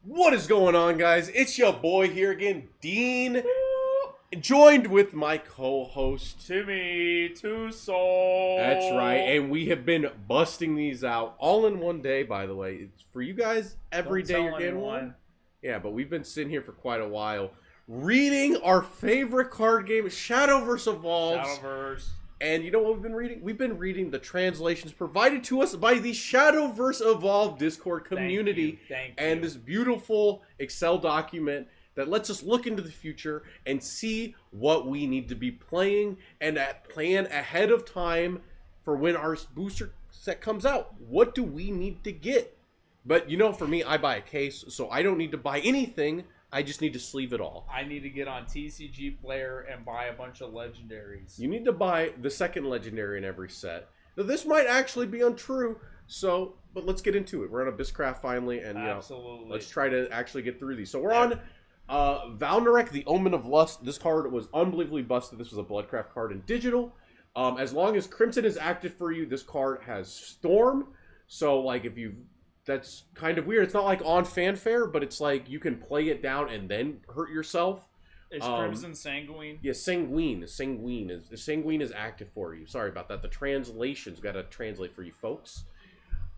What is going on, guys? It's your boy here again, Dean, joined with my co-host Timmy Tuso. That's right, and we have been busting these out all in one day, by the way. It's for you guys every day you're getting one. Yeah, but we've been sitting here for quite a while reading our favorite card game, Shadowverse Evolves. Shadowverse. And you know what we've been reading? We've been reading the translations provided to us by the Shadowverse Evolve Discord community. Thank you. And this beautiful Excel document that lets us look into the future and see what we need to be playing and plan ahead of time for when our booster set comes out. What do we need to get? But you know, for me, I buy a case, so I don't need to buy anything. I just need to sleeve it all. I need to get on TCG Player and buy a bunch of legendaries. You need to buy the second legendary in every set. Now, this might actually be untrue, but let's get into it. We're on Abysscraft finally, and Absolutely. let's try to actually get through these. So we're on Valnarek, the Omen of Lust. This card was unbelievably busted. This was a Bloodcraft card in digital. As long as Crimson is active for you, this card has Storm. So, like, that's kind of weird. It's not like on Fanfare, but it's like you can play it down and then hurt yourself. Is Crimson Sanguine? Yeah, Sanguine. Sanguine is active for you. Sorry about that. The translation's got to translate for you folks.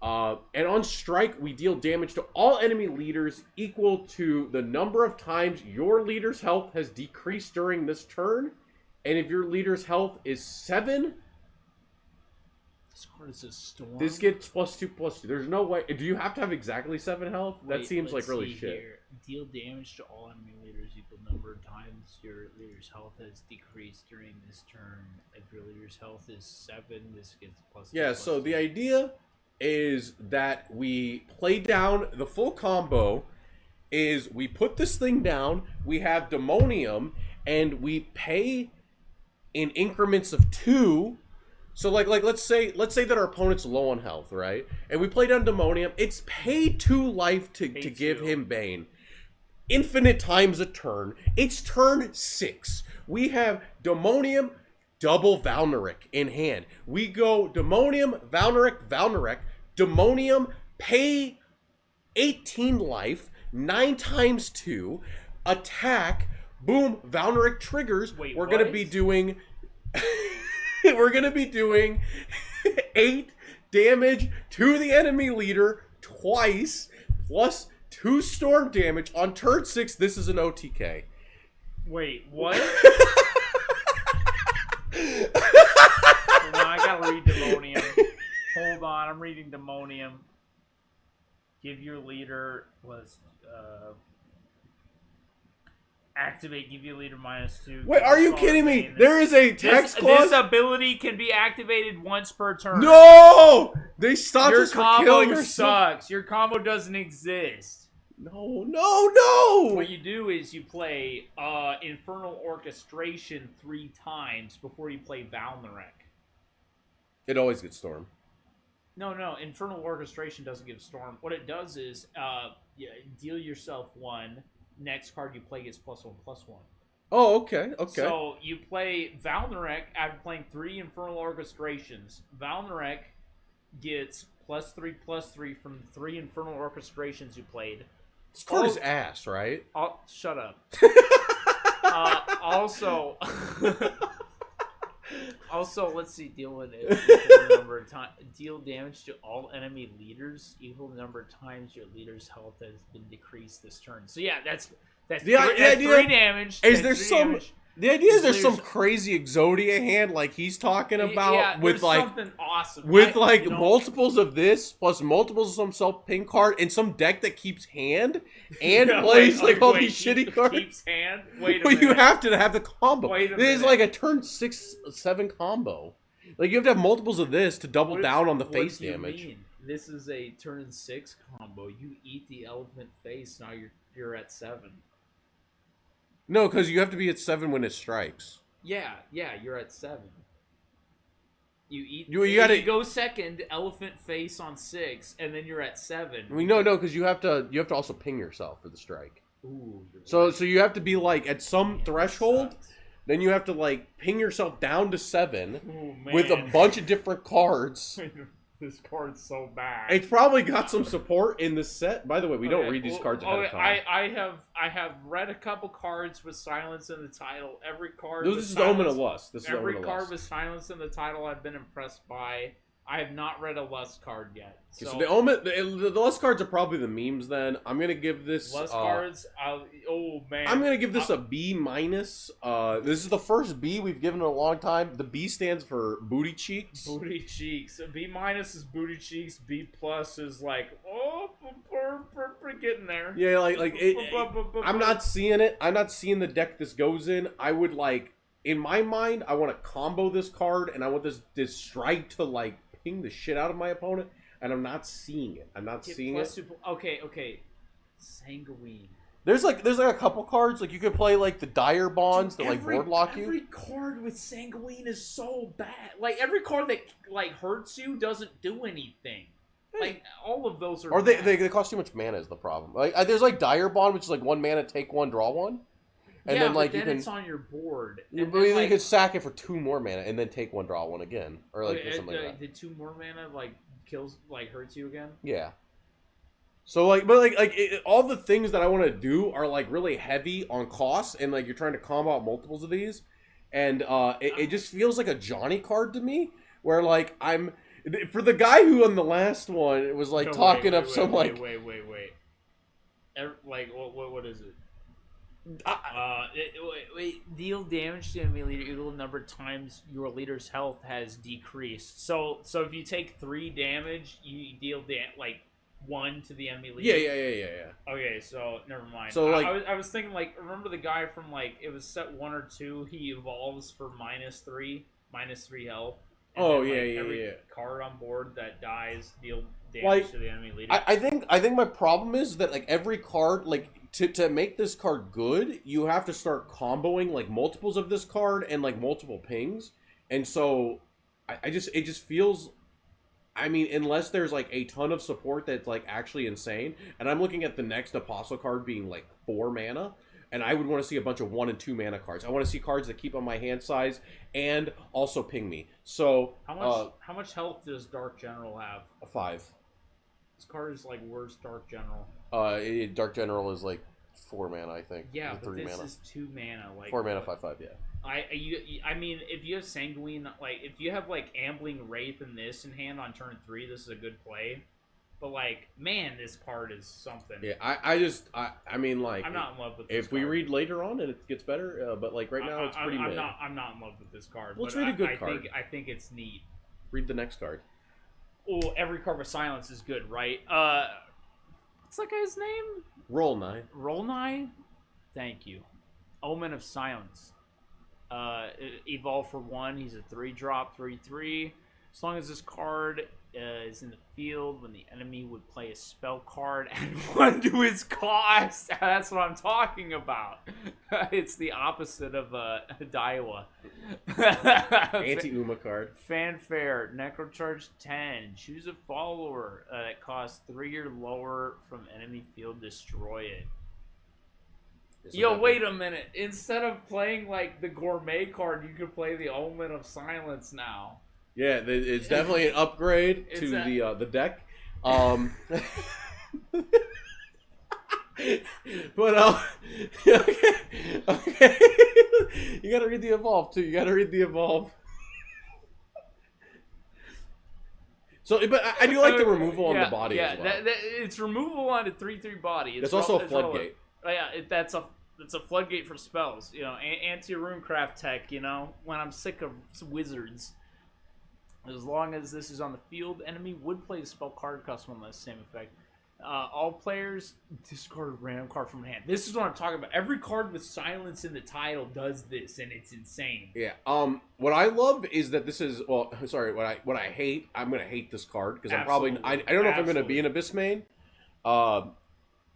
And on Strike, we deal damage to all enemy leaders equal to the number of times your leader's health has decreased during this turn. And if your leader's health is 7... This card is a Storm. This gets +2/+2. There's no way. Do you have to have exactly 7 health? Wait, that seems like really shit. Here. Deal damage to all enemy leaders equal number of times your leader's health has decreased during this turn. If your leader's health is 7, this gets +2/+2. Yeah, so the idea is that we play down the full combo is we put this thing down, we have Demonium, and we pay in increments of 2. So like let's say that our opponent's low on health, right? And we play down Demonium. It's pay 2 life to give him Bane. Infinite times a turn. It's turn 6. We have Demonium, double Valnarek in hand. We go Demonium, Valnarek, Demonium, pay 18 life, 9 times 2, attack, boom, Valnarek triggers. Wait, we're gonna be doing we're gonna be doing 8 damage to the enemy leader twice, plus 2 storm damage on turn 6. This is an OTK. Wait, what? Hold on, I gotta read Demonium. Hold on, I'm reading Demonium. Give your leader activate, give your leader -2. Wait, are you kidding me? There is a text clause? This ability can be activated once per turn. No! They stopped Your us from killing combo ourselves. sucks. Your combo doesn't exist. No! What you do is you play Infernal Orchestration 3 times before you play Valnarek. It always gets storm. No. Infernal Orchestration doesn't give Storm. What it does is deal yourself 1. Next card you play gets +1/+1. Oh, okay. So you play Valnarek after playing 3 Infernal Orchestrations. Valnarek gets +3/+3 from the 3 Infernal Orchestrations you played. This card is ass, right? Shut up. Also, let's see. Deal with it. Equal the number of deal damage to all enemy leaders equal the number of times your leader's health has been decreased this turn. So yeah, that's The 3 damage. The idea is there's some crazy Exodia hand like he's talking about with like something awesome. Multiples of this plus multiples of some self-ping card and some deck that keeps hand and plays all these shitty cards. Keeps hand. Wait a But minute. you have to have the combo. Wait a This is minute. like a turn 6/7 combo. Like you have to have multiples of this to double down on the face What do you damage. mean? This is a turn 6 combo. You eat the elephant face. Now you're at 7. No, because you have to be at 7 when it strikes. Yeah, you're at 7. You eat. You gotta go second, elephant face on 6, and then you're at 7. No, because you have to also ping yourself for the strike. Ooh. So you have to be like at some threshold, then you have to like ping yourself down to 7 Ooh, with a bunch of different cards. This card's so bad. It's probably got some support in this set. By the way, we don't read these cards ahead of time. I have read a couple cards with silence in the title. Every card. This is the Omen of Lust. Every card with silence in the title, I've been impressed by. I have not read a Lust card yet. So the Omen, the Lust cards are probably the memes. Then I'm gonna give this Lust cards. Oh man, I'm gonna give this a B minus. This is the first B we've given in a long time. The B stands for booty cheeks. Booty cheeks. B minus is booty cheeks. B plus is like getting there. Yeah, I'm not seeing it. I'm not seeing the deck this goes in. I would like, in my mind, I want to combo this card, and I want this strike to like ping the shit out of my opponent, and I'm not seeing it. I'm not seeing it. Okay. Sanguine. There's like a couple cards like you could play like the Dire Bonds that like board lock you. Every card with Sanguine is so bad. Like every card that like hurts you doesn't do anything. Like all of those are. Or they cost too much mana is the problem. Like there's like Dire Bond, which is like 1 mana, take 1, draw 1. And then like but then it's on your board. You could sack it for 2 more mana and then take 1, draw 1 again, or like something like that. The 2 more mana like kills like hurts you again. Yeah. So like, but all the things that I want to do are like really heavy on costs, and like you're trying to combo out multiples of these, and it just feels like a Johnny card to me, where like I'm for the guy who on the last one it was like talking up some like wait. Like what is it? Deal damage to enemy leader equal number of times your leader's health has decreased. So if you take 3 damage, you deal like 1 to the enemy leader. Yeah. Okay, so never mind. So like, I was thinking like, remember the guy from like it was set 1 or 2? He evolves for -3 health. And every card on board that dies deal damage to the enemy leader. I think my problem is that like every card like. To make this card good, you have to start comboing like multiples of this card and like multiple pings, and so it just feels. I mean, unless there's like a ton of support that's like actually insane, and I'm looking at the next Apostle card being like 4 mana, and I would want to see a bunch of 1 and 2 mana cards. I want to see cards that keep on my hand size and also ping me. So how much health does Dark General have? A 5. This card is like worse Dark General. Dark General is like 4 mana, I think. Yeah, but 3 this mana. is 2 mana. Like 4 mana, 5/5. Yeah. I mean, if you have Sanguine, like if you have like Ambling Wraith and this in hand on turn 3, this is a good play. But like, man, this card is something. Yeah, I mean, like, I'm not in love with this if we read later on and it gets better, but like right now it's pretty mid. I'm not in love with this card. Let's read a good card. I think it's neat. Read the next card. Oh, every card with silence is good, right? What's that guy's name? Roll9. Thank you. Omen of Silence. Evolve for 1. He's a 3-drop, 3/3. As long as this card is in the field when the enemy would play a spell card, add 1 to his cost. That's what I'm talking about. It's the opposite of Daiwa. Anti-Uma card. Fanfare. Necrocharge 10. Choose a follower that costs 3 or lower from enemy field. Destroy it. Yo, wait a minute. Instead of playing like the gourmet card, you could play the Omen of Silence now. Yeah, it's definitely an upgrade to the deck. But okay. You gotta read the Evolve too. So, but I do like the removal on the body as well. It's removal on a 3/3 body. It's also a floodgate. That's a floodgate for spells. You know, anti-runecraft tech. You know, when I'm sick of wizards. As long as this is on the field, enemy would play a spell card custom on the same effect. All players discard a random card from hand. This is what I'm talking about. Every card with silence in the title does this, and it's insane. Yeah. What I love is that this is what I hate. I'm gonna hate this card because I don't know if I'm gonna be an Abyss main.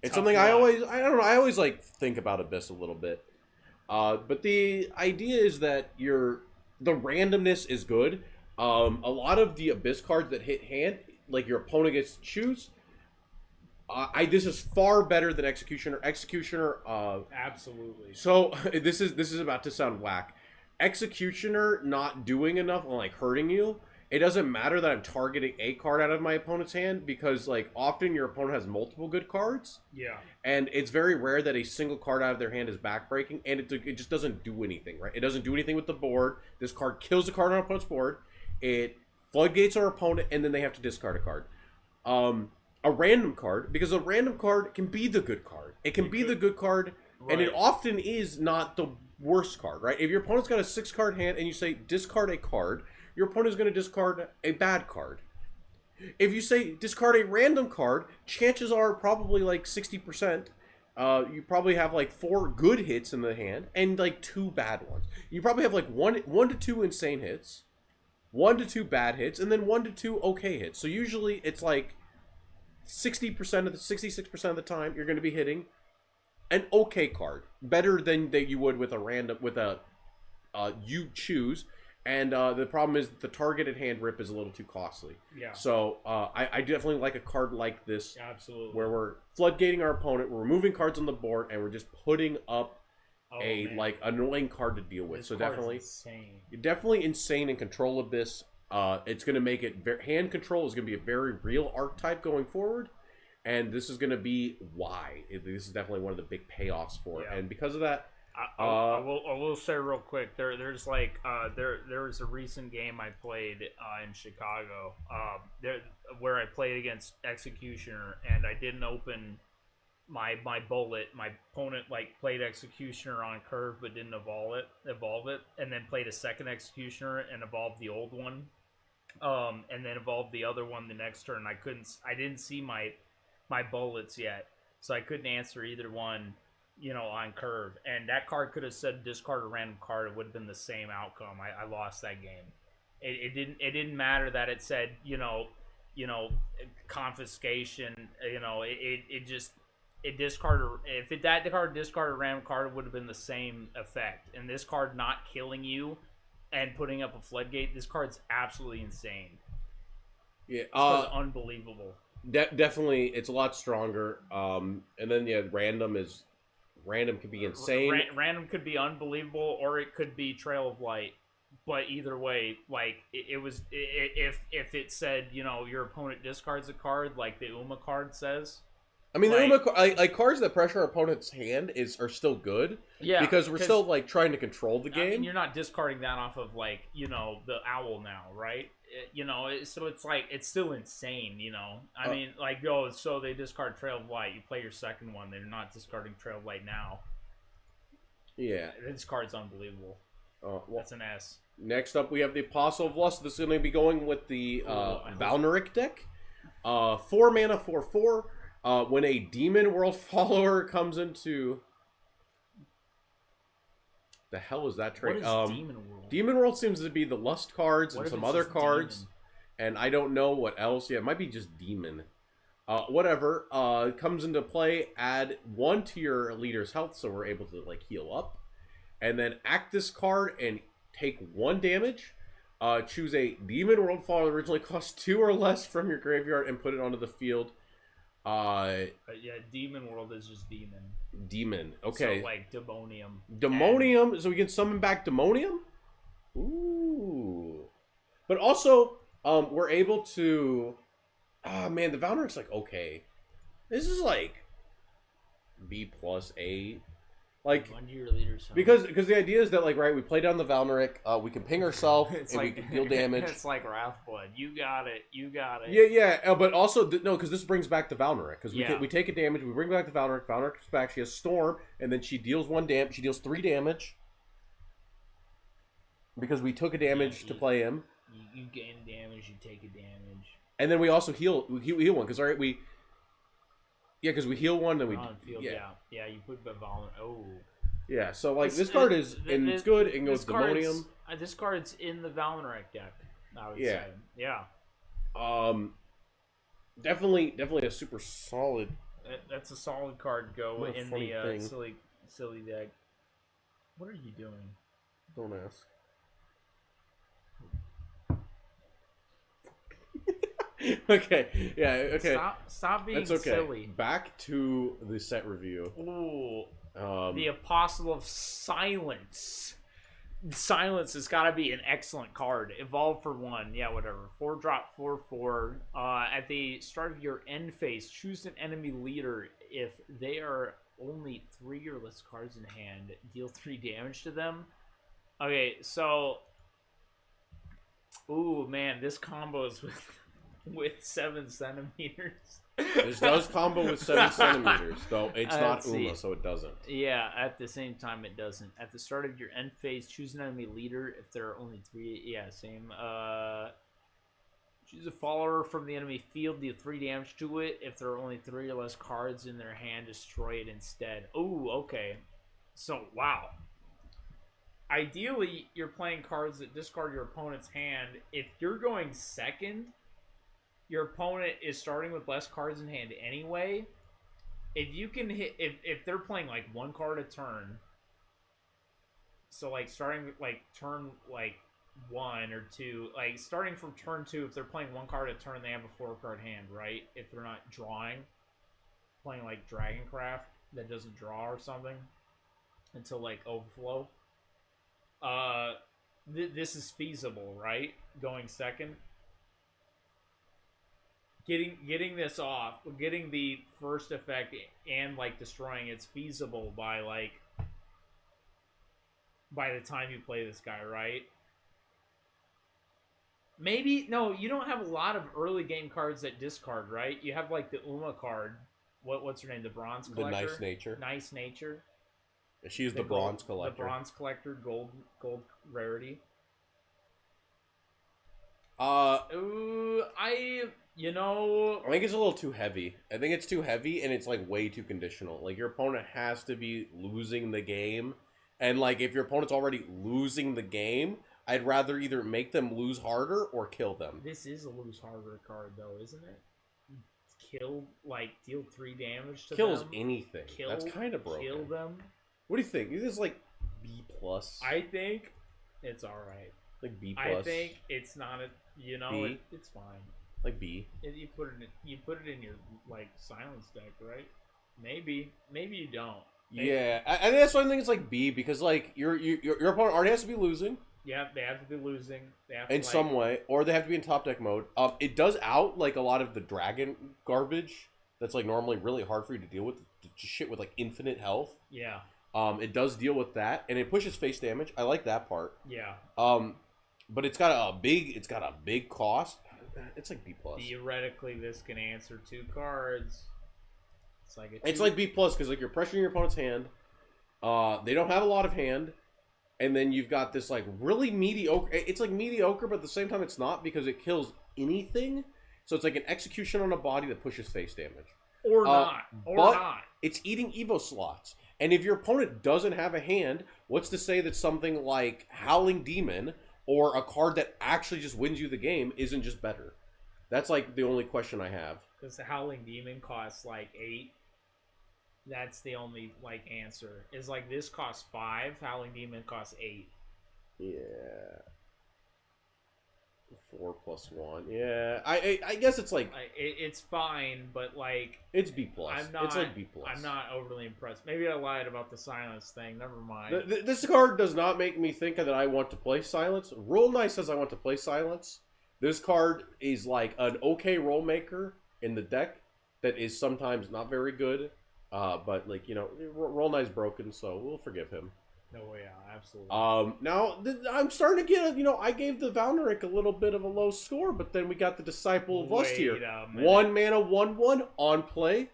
It's something I always like think about Abyss a little bit. But the idea is that the randomness is good. A lot of the Abyss cards that hit hand, like your opponent gets to choose. This is far better than Executioner. Absolutely. So this is about to sound whack. Executioner not doing enough and like hurting you it doesn't matter that I'm targeting a card out of my opponent's hand because, like, often your opponent has multiple good cards. Yeah. And it's very rare that a single card out of their hand is backbreaking, and it just doesn't do anything, right? It doesn't do anything with the board. This card kills the card on our opponent's board. It floodgates our opponent, and then they have to discard a card. A random card, because a random card can be the good card. It can be the good card, and it often is not the worst card, right? If your opponent's got a 6-card hand and you say discard a card, your opponent is going to discard a bad card. If you say discard a random card, chances are probably like 60%. You probably have like 4 good hits in the hand and like 2 bad ones. You probably have like 1 to 2 insane hits, 1 to 2 bad hits, and then 1 to 2 okay hits. So usually it's like 66% of the time you're going to be hitting an okay card, better than that you would with a you choose. And the problem is that the targeted hand rip is a little too costly. Yeah. So I definitely like a card like this. Absolutely. Where we're floodgating our opponent, we're removing cards on the board, and we're just putting up like annoying card to deal with. This so card's definitely, insane. you're definitely insane in control of this. It's going to make it hand control is going to be a very real archetype going forward, and this is going to be why this is definitely one of the big payoffs for it. And because of that. I will say real quick. There's like there was a recent game I played in Chicago where I played against Executioner, and I didn't open my bullet. My opponent like played Executioner on curve but didn't evolve it, and then played a second Executioner and evolved the old one, and then evolved the other one the next turn. I didn't see my bullets yet, so I couldn't answer either one. On curve, and that card could have said discard a random card. It would have been the same outcome. I lost that game. It didn't matter that it said confiscation. It discarded. If that card discarded a random card, it would have been the same effect. And this card not killing you and putting up a floodgate. This card's absolutely insane. Yeah, unbelievable. Definitely, it's a lot stronger. And then random could be insane. Random could be unbelievable, or it could be Trail of Light. But either way, like if it said your opponent discards a card, like the Uma card says. I mean, the Uma like cards that pressure our opponent's hand are still good. Yeah, because we're still like trying to control the game. I mean, you're not discarding that off of like the owl now, right? So it's like it's still insane. I mean, like so they discard Trail of Light. You play your second one. They're not discarding Trail of Light now. Yeah, this card's unbelievable. Well, that's an S. Next up, we have the Apostle of Lust. This is going to be going with the Valneric deck. 4 mana, 4/4. When a Demon World follower comes into... The hell is that trait? What is Demon World? Demon World seems to be the Lust cards and some other cards. Demon? And I don't know what else. Yeah, it might be just Demon. Whatever. Comes into play, add 1 to your leader's health so we're able to like heal up. And then act this card and take 1 damage. Choose a Demon World follower that originally cost 2 or less from your graveyard and put it onto the field. Demon World is just Demon. Okay. So like Demonium. Demonium. So we can summon back Demonium? Ooh. But also, we're able to... man, the Valneric's like, okay. This is like B plus A. Like, because the idea is that, like, right, we play down the Valneric, we can ping ourselves, and we can deal damage. It's like Wrathblood. You got it. Yeah, but also, no, because this brings back the Valneric. Because we take a damage, we bring back the Valneric, Valneric comes back, she has Storm, and then she deals 1 damage, she deals 3 damage. Because we took a damage to play him. You gain damage, you take a damage. And then we also heal 1, because, alright, yeah, because we heal 1, then we... Yeah, you put the Valneric... Oh. Yeah, so, like, this card is... and it's good, it can go with Demonium. This card's in the Valneric deck, I would say. Yeah. Definitely a super solid... That's a solid card to go in the silly deck. What are you doing? Don't ask. Okay, yeah, okay. Stop being silly. Back to the set review. Ooh, the Apostle of Silence. Silence has got to be an excellent card. Evolve for 1. Yeah, whatever. 4-drop, 4/4. At the start of your end phase, choose an enemy leader. If they are only 3 or less cards in hand, deal 3 damage to them. Okay, so... Ooh, man, this combos with 7 centimeters. This does combo with 7 centimeters, though it's not Uma, so it doesn't. Yeah, at the same time, it doesn't. At the start of your end phase, choose an enemy leader. If there are only 3, yeah, same. Choose a follower from the enemy field, deal 3 damage to it. If there are only 3 or less cards in their hand, destroy it instead. Ooh, okay. So, wow. Ideally, you're playing cards that discard your opponent's hand. If you're going second, your opponent is starting with less cards in hand anyway. If you can hit, if they're playing like 1 card a turn, so like starting with like turn like 1 or 2, like starting from turn 2, if they're playing 1 card a turn, they have a 4-card hand, right? If they're not drawing, playing like Dragoncraft that doesn't draw or something until like overflow. This is feasible, right? Going second. Getting this off, getting the first effect and like destroying it's feasible by the time you play this guy, right? Maybe no, you don't have a lot of early game cards that discard, right? You have like the Uma card. What's her name? The Bronze Collector. The Nice Nature. Nice Nature. She is the Bronze Collector. The Bronze Collector, gold rarity. I think it's a little too heavy. I think it's too heavy, and it's like way too conditional. Like your opponent has to be losing the game, and like if your opponent's already losing the game, I'd rather either make them lose harder or kill them. This is a lose harder card, though, isn't it? Kill, like deal 3 damage to Kills them. anything. That's kind of broken. Kill them. What do you think? This is like B plus. I think it's all right. Like B plus. I think it's not a. It's fine. Like B. You put it in your like silence deck, right? Maybe you don't. Maybe. Yeah, I think that's why I think it's like B because like your opponent already has to be losing. Yeah, they have to be losing. They have in some way, or they have to be in top deck mode. It does out like a lot of the dragon garbage that's like normally really hard for you to deal with. Shit with like infinite health. Yeah. It does deal with that, and it pushes face damage. I like that part. Yeah. But it's got a big cost. It's like B plus. Theoretically, this can answer 2 cards. It's like B plus because like you're pressuring your opponent's hand. They don't have a lot of hand, and then you've got this like really mediocre. It's like mediocre, but at the same time it's not because it kills anything. So it's like an execution on a body that pushes face damage. Or not. It's eating Evo slots. And if your opponent doesn't have a hand, what's to say that something like Howling Demon or a card that actually just wins you the game isn't just better? That's like the only question I have. Because the Howling Demon costs like 8. That's the only like answer. Is like this costs 5, Howling Demon costs 8. Yeah. 4 plus 1. Yeah, I guess it's like it's fine, but like it's B plus. It's like B plus. I'm not overly impressed. Maybe I lied about the silence thing. Never mind. This card does not make me think that I want to play silence. Roll Nice says I want to play silence. This card is like an okay roll maker in the deck that is sometimes not very good. But like Roll Nice broken, so we'll forgive him. No, yeah, absolutely. Now I'm starting to get I gave the Valneric a little bit of a low score, but then we got the Disciple of Lust here. 1 mana, 1/1 on play.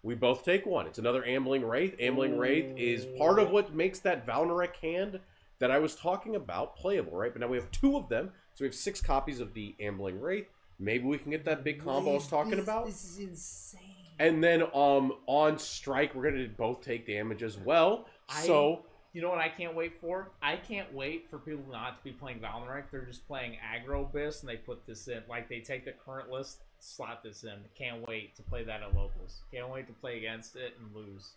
We both take 1. It's another Ambling Wraith. Ambling Wraith is part of what makes that Valneric hand that I was talking about playable, right? But now we have 2 of them, so we have 6 copies of the Ambling Wraith. Maybe we can get that big combo I was talking about. This is insane. And then on strike, we're gonna both take damage as well. You know what I can't wait for? I can't wait for people not to be playing Valneric. They're just playing Aggro Abyss, and they put this in. Like, they take the current list, slot this in. Can't wait to play that at locals. Can't wait to play against it and lose.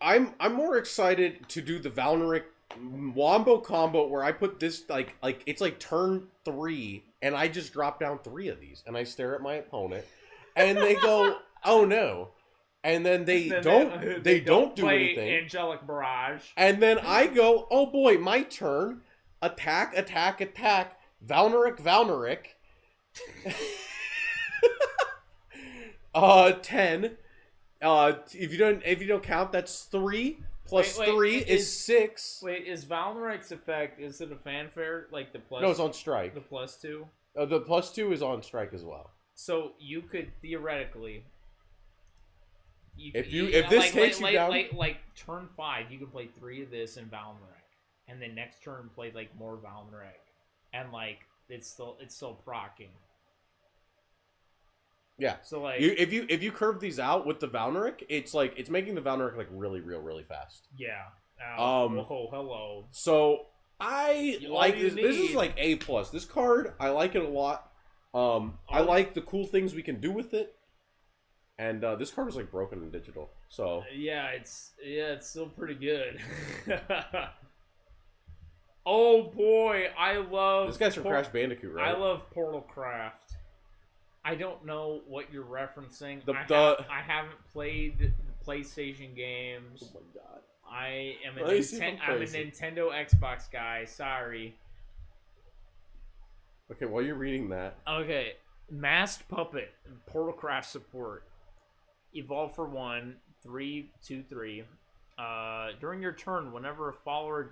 I'm more excited to do the Valneric Wombo combo where I put this, like it's like turn 3, and I just drop down 3 of these, and I stare at my opponent, and they go, oh no. And then they don't do play anything. Angelic Barrage. And then I go, oh boy, my turn. attack, Valneric. 10. If you don't count, that's 3 plus 3 is 6. Wait, is Valneric's effect, is it a fanfare like the plus? No, it's on strike. The +2. The +2 is on strike as well. So you could theoretically, if this takes you down, like turn 5, you can play 3 of this in Valneric, and then next turn play like more Valneric, and like it's still proccing. Yeah. So like, if you curve these out with the Valneric, it's making the Valneric like really fast. Yeah. Hello. So I like this. This is like A+. This card, I like it a lot. I like the cool things we can do with it. And this card is like broken in digital. So yeah, it's still pretty good. Oh boy, I love this guy's from Crash Bandicoot, right? I love Portalcraft. I don't know what you're referencing. I haven't played the PlayStation games. Oh my god. I'm a Nintendo Xbox guy. Sorry. Okay, while you're reading that. Okay. Masked Puppet, Portalcraft support. Evolve for 1, 3, 2, 3. During your turn, whenever a follower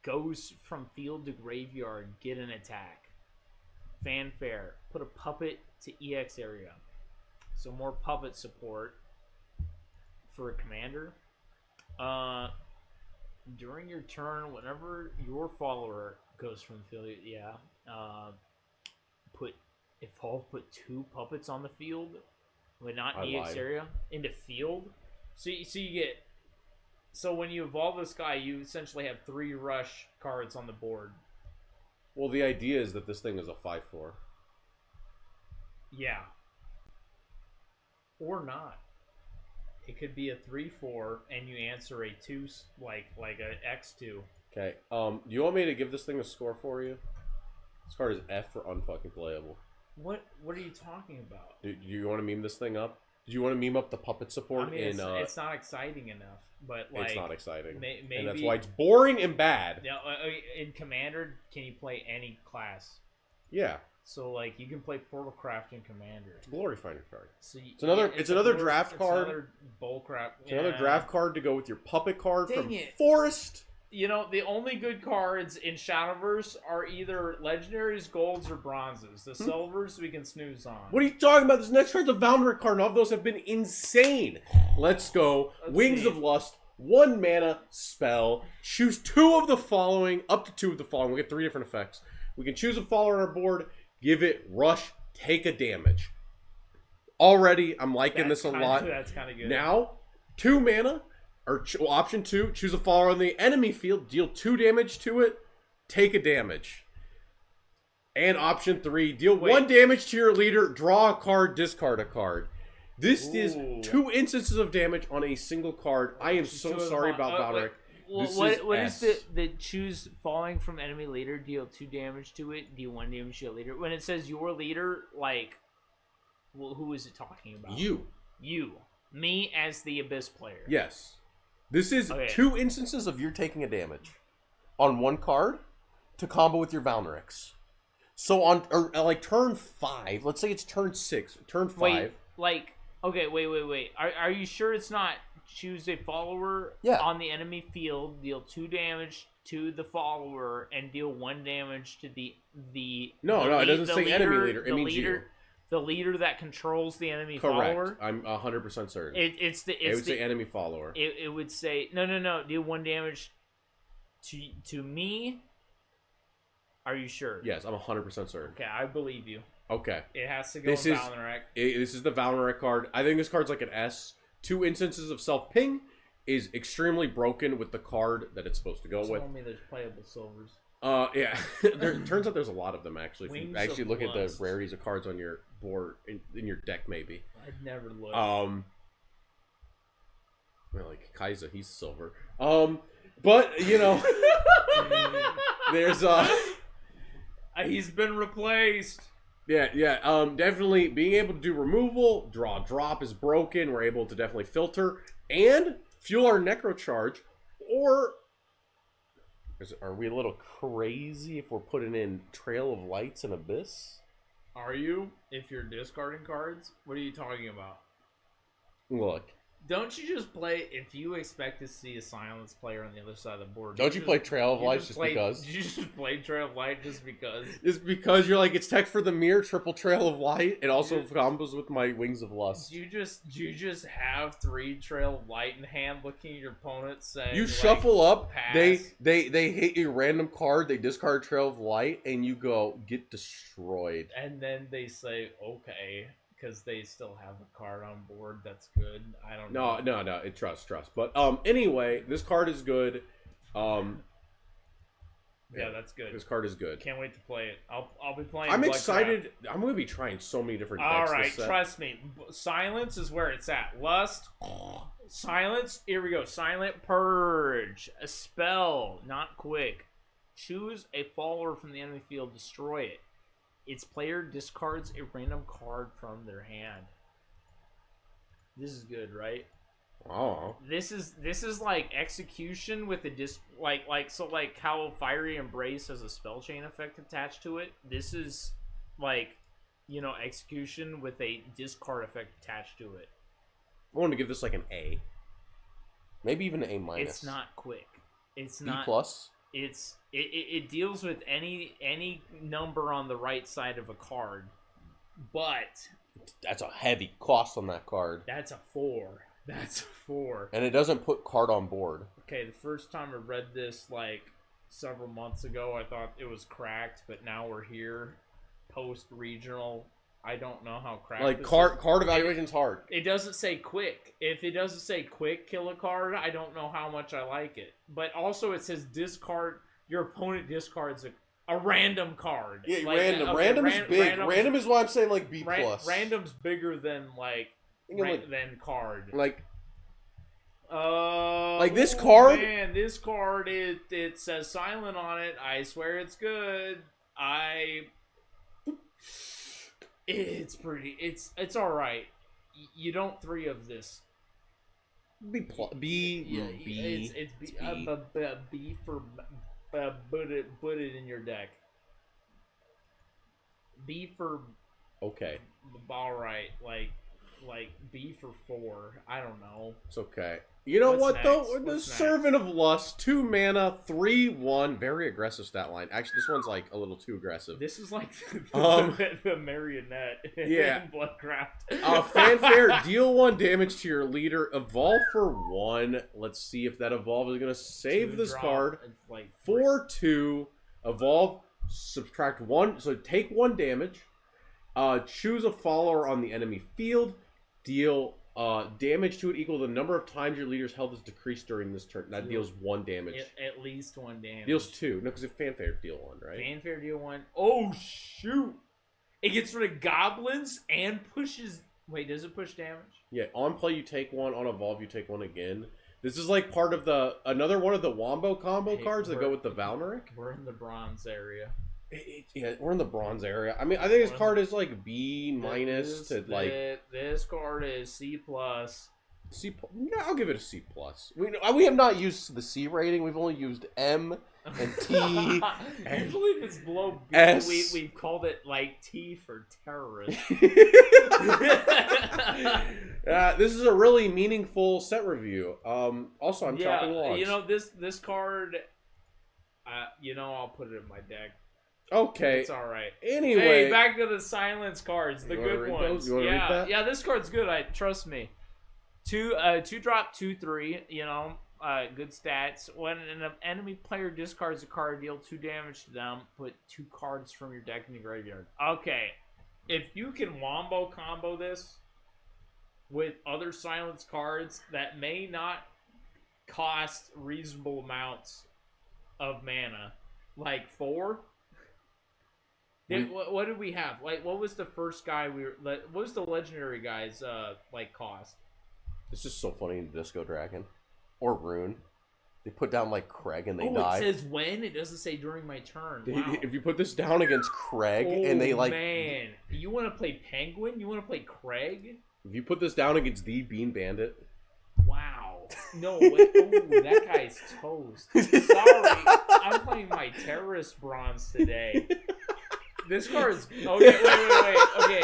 goes from field to graveyard, get an attack. Fanfare, put a puppet to EX area. So more puppet support for a commander. During your turn, whenever your follower goes from the field, put 2 puppets on the field, but not EX area, into field. So you get. So when you evolve this guy, you essentially have 3 rush cards on the board. Well, the idea is that this thing is a 5/4. Yeah. Or not. It could be a 3/4, and you answer a 2, like a X2. Okay. Do you want me to give this thing a score for you? This card is F for unfucking playable. What are you talking about? Do you want to meme this thing up? Do you want to meme up the puppet support? I mean, it's not exciting enough, but like it's not exciting, maybe, and that's why it's boring and bad. Yeah, in Commander, can you play any class? Yeah. So like you can play Portalcraft in Commander. It's a Glory Finder card. So it's another draft card. Another bullcrap. It's another draft card to go with your puppet card Dang from it. Forest. You know, the only good cards in Shadowverse are either legendaries, golds, or bronzes. The silvers we can snooze on. What are you talking about? This next card's a Valneric card, and all of those have been insane. Let's go. Wings of Lust, 1 mana spell. Choose 2 of the following, up to 2 of the following. We get 3 different effects. We can choose a follower on our board, give it rush, take a damage. Already, I'm liking this a lot. That's kind of good. Now, 2 mana. Or option 2, choose a follower on the enemy field, deal 2 damage to it, take a damage. And option 3, deal 1 damage to your leader, draw a card, discard a card. This is 2 instances of damage on a single card. I am so sorry about Valneric. What is the choose falling from enemy leader, deal 2 damage to it, deal 1 damage to your leader? When it says your leader, like, well, who is it talking about? You. Me as the Abyss player. Yes. This is 2 instances of you taking a damage on 1 card to combo with your Valnerics. So on like turn 5, let's say it's turn 6, turn 5. Wait. Are you sure it's not choose a follower on the enemy field, deal 2 damage to the follower, and deal 1 damage to the No, it doesn't say enemy leader. It means leader, you. The leader that controls the enemy follower. Correct. I'm 100% certain. It would say enemy follower. It would say no. Deal 1 damage to me. Are you sure? Yes, I'm 100% certain. Okay, I believe you. Okay. It has to go in Valneric. This is the Valneric card. I think this card's like an S. 2 instances of self-ping is extremely broken with the card that it's supposed to go with. Tell me there's playable silvers. Yeah. Turns out there's a lot of them, actually. If you actually look at the rarities of cards on your board, in your deck, maybe. I'd never look. Well, like Kaiser, he's silver. But, you know, there's, he's been replaced. Yeah. Definitely being able to do removal, draw, drop is broken. We're able to definitely filter and fuel our necro charge, or Are we a little crazy if we're putting in Trail of Lights and Abyss? Are you? If you're discarding cards? What are you talking about? Look. Don't you just play, if you expect to see a silence player on the other side of the board? Don't you play Trail of Light just because? You just play Trail of Light just because? It's because you're like, it's tech for the mirror, triple Trail of Light, and also combos with my Wings of Lust. Do you just have 3 Trail of Light in hand, looking at your opponent saying, you shuffle up, pass. they hit your random card, they discard Trail of Light, and you go, get destroyed. And then they say, okay. Because they still have a card on board that's good. I don't know. No. Trust. But anyway, this card is good. Yeah, that's good. This card is good. Can't wait to play it. I'll be playing. I'm excited. I'm going to be trying so many different decks. All right, trust me. Silence is where it's at. Lust. Silence. Here we go. Silent Purge. A spell. Not quick. Choose a follower from the enemy field. Destroy it. Its player discards a random card from their hand. This is good, right? Oh. This is like execution with a like how Fiery Embrace has a spell chain effect attached to it. This is like, execution with a discard effect attached to it. I want to give this like an A. Maybe even an A minus. It's not quick. It's B not plus. It deals with any number on the right side of a card, but that's a heavy cost on that card. That's a 4. That's a 4. And it doesn't put card on board. Okay, the first time I read this like several months ago, I thought it was cracked, but now we're here, post regional. I don't know how cracked. Like this card evaluation's hard. It doesn't say quick. If it doesn't say quick, kill a card. I don't know how much I like it. But also, it says discard. Your opponent discards a random card. Yeah, like, random. Okay, random is big. Random is why I'm saying like B plus. Random's bigger than than card. Like this card. Man, this card it says silent on it. I swear it's good. It's pretty. It's all right. You don't 3 of this. B plus. B. Yeah, B. It's B for put it in your deck. B for okay. All right, like B for 4. I don't know. It's okay. You know what though? The What's Servant of Lust, 2 mana, 3/1, very aggressive stat line. Actually, this one's like a little too aggressive. This is like the marionette yeah. in Bloodcraft. Fanfare, deal 1 damage to your leader. Evolve for 1. Let's see if that evolve is gonna save this card. Like 4/2. Evolve. Subtract 1. So take 1 damage. Choose a follower on the enemy field. Deal damage to it equal to the number of times your leader's health is decreased during this turn. That deals 1 damage. At least 1 damage. Deals 2. No, because if Fanfare deal 1, right? Fanfare deal 1. Oh, shoot. It gets rid of goblins and pushes... Wait, does it push damage? Yeah, on play you take 1. On evolve you take 1 again. This is like part of another one of the Wombo combo cards that go with the Valneric. We're in the bronze area. Yeah, we're in the bronze area. I mean, I think this card is like B minus to like. This card is C plus. C. Yeah, I'll give it a C plus. We have not used the C rating. We've only used M and T. Usually, if it's below B, S. we've called it like T for terrorist. This is a really meaningful set review. Also, I'm chopping logs. This card. I'll put it in my deck. Okay. It's alright. Anyway. Hey, back to the silence cards. The good ones. You want to read that? Yeah, this card's good. Trust me. 2 drop, 2/3, good stats. When an enemy player discards a card, deal 2 damage to them, put 2 cards from your deck in the graveyard. Okay. If you can wombo combo this with other silence cards that may not cost reasonable amounts of mana, like 4. What did we have? Like, what was the first guy what was the legendary guy's cost? It's just so funny in Disco Dragon or Rune. They put down like Craig and they die. It says when. It doesn't say during my turn. Wow. If you put this down against Craig and they like, man, you want to play Penguin? You want to play Craig? If you put this down against the Bean Bandit, wow. No, wait. Oh, that guy's toast. Sorry, I'm playing my terrorist bronze today. This card's okay. Wait. Okay,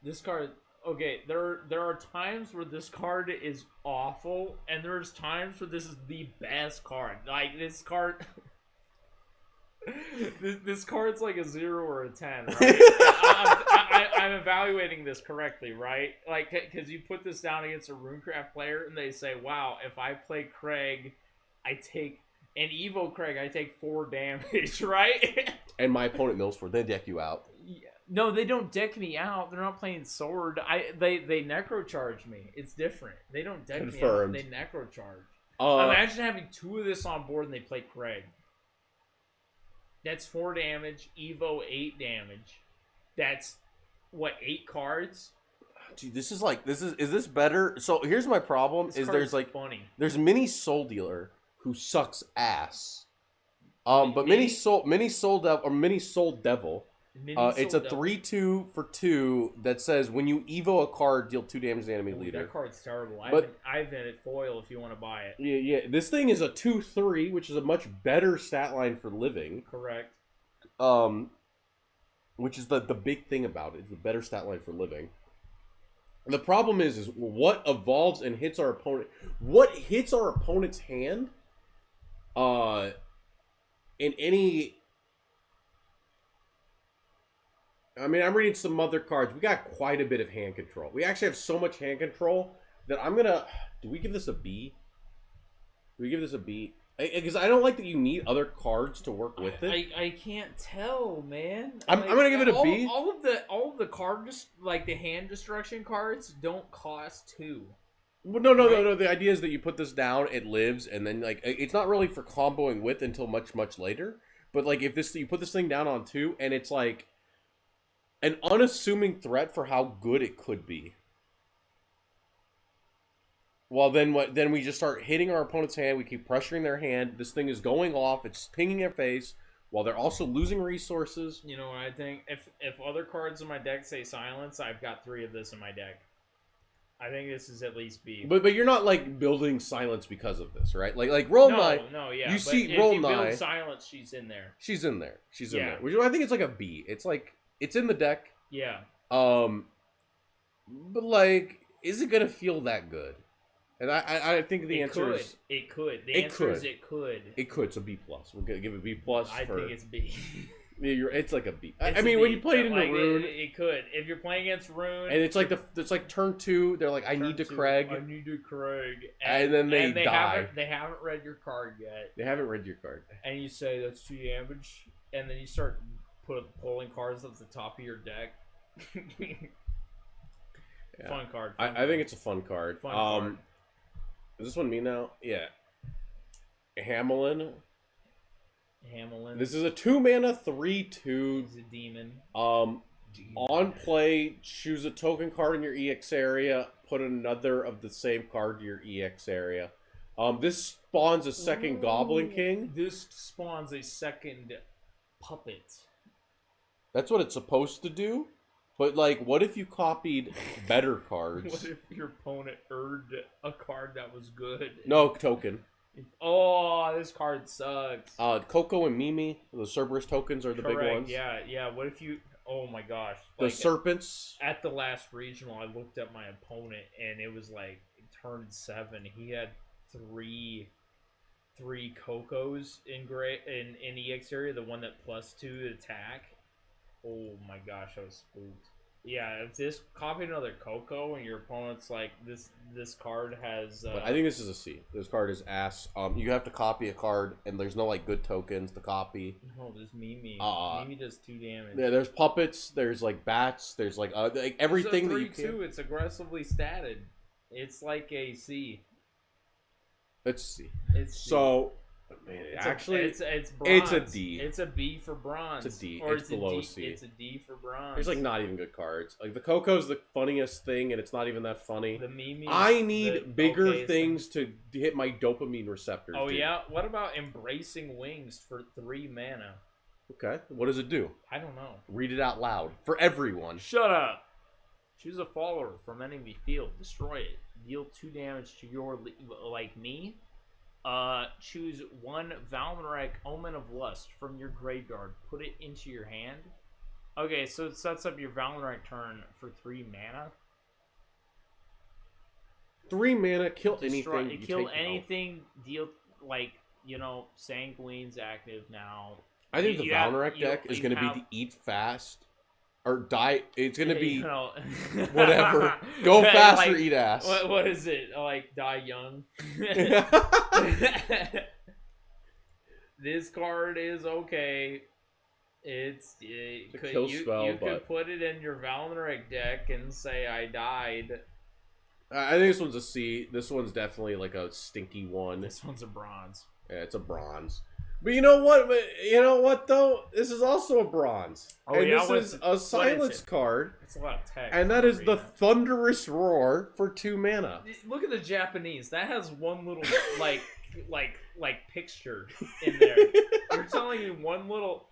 this card. Okay, there are times where this card is awful, and there's times where this is the best card. Like this card. This card's like a 0 or a 10, right? I'm evaluating this correctly, right? Like, because you put this down against a Runecraft player, and they say, "Wow, if I play Craig, I take an Evo Craig, I take 4 damage," right? And my opponent mills for, they deck you out. Yeah. No, they don't deck me out. They're not playing sword. They necro charge me. It's different. They don't deck Confirmed. me out. They necro charge. Imagine having 2 of this on board and they play Craig. That's 4 damage. Evo 8 damage. That's what, 8 cards? Dude, is this better? So here's my problem: This is card's there's like funny. there's Mini Soul Dealer who sucks ass. But Mini Soul Devil. It's a 3/2 for 2 that says when you Evo a card, deal 2 damage to the enemy leader. That card's terrible. But I've had it foil if you want to buy it. yeah. This thing is a 2/3, which is a much better stat line for living. Correct. Which is the big thing about it. It's the better stat line for living. And the problem is what evolves and hits our opponent. What hits our opponent's hand? In any. I mean, I'm reading some other cards. We got quite a bit of hand control. We actually have so much hand control that I'm gonna. Do we give this a B? Do we give this a B? Because I don't like that you need other cards to work with it. I can't tell, man. I'm gonna give it a B. All of the card, like the hand destruction cards, don't cost 2. Well, no. The idea is that you put this down, it lives, and then like it's not really for comboing with until much later. But like if you put this thing down on 2, and it's like an unassuming threat for how good it could be. Well, then we just start hitting our opponent's hand. We keep pressuring their hand. This thing is going off. It's pinging their face while they're also losing resources. You know what I think? If other cards in my deck say silence, I've got 3 of this in my deck. I think this is at least B. But you're not like building silence because of this, right? Like Roll Nye. No, yeah. You but see if Roll you Nye. build silence, she's in there. She's in there. She's in Yeah. there. Which I think it's like a B. It's like it's in the deck. Yeah. But like, is it gonna feel that good? And I think the answer is it could. The it answer could. is it could. It could. It's a B plus. We're gonna give it a B plus. I think it's B. Yeah, it's like a B. It's I mean, a when B, you play it into like, Rune, it could. If you're playing against Rune, and it's like turn 2. They're like, I need to Craig, I need to Craig, and then they die. They haven't read your card yet. They haven't read your card, and you say that's 2 damage, and then you start pulling cards at the top of your deck. Yeah. Fun card. I think it's a fun card. Fun card. Is this one me now? Yeah. Hamelin. This is a 2-mana 3/2. He's a demon. On play, choose a token card in your EX area. Put another of the same card to your EX area. This spawns a second Goblin King. This spawns a second puppet. That's what it's supposed to do. But like, what if you copied better cards? What if your opponent earned a card that was good? No token. Oh, this card sucks. Coco and Mimi, the Cerberus tokens are the Correct. big ones. Yeah. What if you? Oh my gosh. The Serpents. At the last regional, I looked at my opponent, and it was like turn 7. He had three Cocos in EX area. The one that +2 attack. Oh my gosh, I was spooked. Yeah, if this copy another Coco and your opponent's like this card has. But I think this is a C. This card is ass. You have to copy a card, and there's no like good tokens to copy. No, there's Mimi. Mimi does 2 damage. Yeah, there's puppets. There's like bats. There's like everything that you can. It's aggressively statted. It's like a C. It's C. It's C. So. Man, it's it's bronze. a D. It's a B for bronze. It's a D. Or it's below C. It's a D for bronze. There's like not even good cards. Like the Coco's the funniest thing, and it's not even that funny. The Mimi. I need bigger things to hit my dopamine receptors. Oh dude. yeah. What about Embracing Wings for 3 mana? Okay. What does it do? I don't know. Read it out loud for everyone. Shut up. Choose a follower from enemy field. Destroy it. deal 2 damage to your like me. Choose 1 Valmeric Omen of Lust from your graveyard. Put it into your hand. Okay, so it sets up your Valmeric turn for 3 mana. 3 mana, kill Destroy, anything. kill anything. Deal like Sanguine's active now. I think the Valmeric deck is going to be the eat fast or die. It's going to be whatever. Go fast like, or eat ass. What is it? Like die young. This card is okay. It's a kill spell, you could put it in your Valmeric deck and say I died. I think this one's a C. This one's definitely like a stinky one. This one's a bronze. Yeah, it's a bronze. But you know what? Though? This is also a bronze. Oh, and yeah, this is a silence card. It's a lot of text. And that is the Thunderous Roar for 2 mana. Look at the Japanese. That has one little like picture in there. You're telling me one little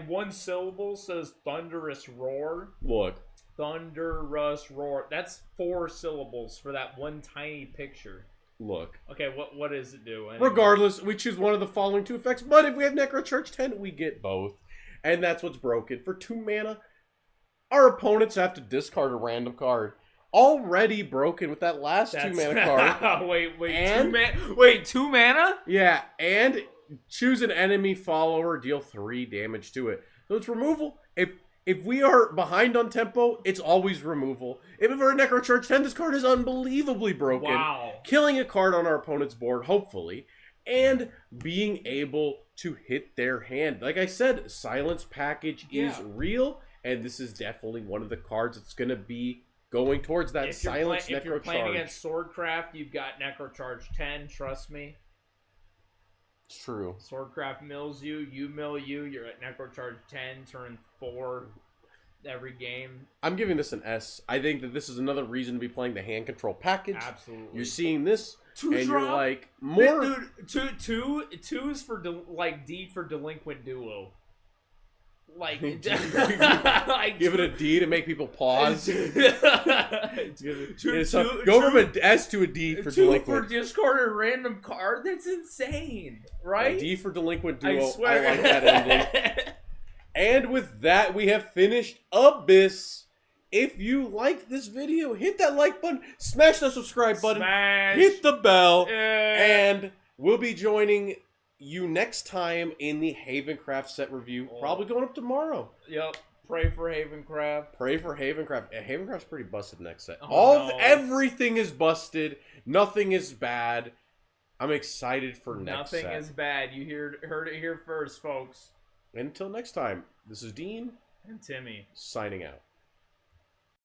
one syllable says Thunderous Roar? Look. Thunderous Roar. That's 4 syllables for that one tiny picture. Look. Okay, what does it do? Anyway? Regardless, we choose one of the following 2 effects, but if we have Necrochurch 10, we get both. And that's what's broken. For 2 mana, our opponents have to discard a random card. Already broken with that last 2 mana card. Wait, 2 mana? Yeah, and choose an enemy follower, deal 3 damage to it. So it's removal. If we are behind on tempo, it's always removal. If we're a Necrochurch 10, this card is unbelievably broken. Wow. Killing a card on our opponent's board, hopefully. And being able to hit their hand. Like I said, Silence Package is real. And this is definitely one of the cards that's going to be going towards that Silence Necrocharge. If you're playing against Swordcraft, you've got Necrocharge 10, trust me. It's true. Swordcraft mills you mill you, you're at Necrocharge 10, turn 4 every game. I'm giving this an S. I think that this is another reason to be playing the hand control package. Absolutely. You're seeing this, 2 and drop? you're like, more... Dude, two is for, D for Delinquent Duo. Like, give it a D to make people pause. Go from an S to a D for 2 delinquent. for discard a random card? That's insane, right? A D for delinquent duo. I swear. I like that ending. And with that, we have finished Abyss. If you liked this video, hit that like button, smash the subscribe button, hit the bell, and we'll be joining you next time in the Havencraft set review. Probably going up tomorrow. Yep. Pray for Havencraft. Pray for Havencraft. Havencraft's pretty busted next set. Oh, everything is busted. Nothing is bad. I'm excited for next set. Nothing is bad. You heard it here first, folks. Until next time, this is Dean and Timmy signing out.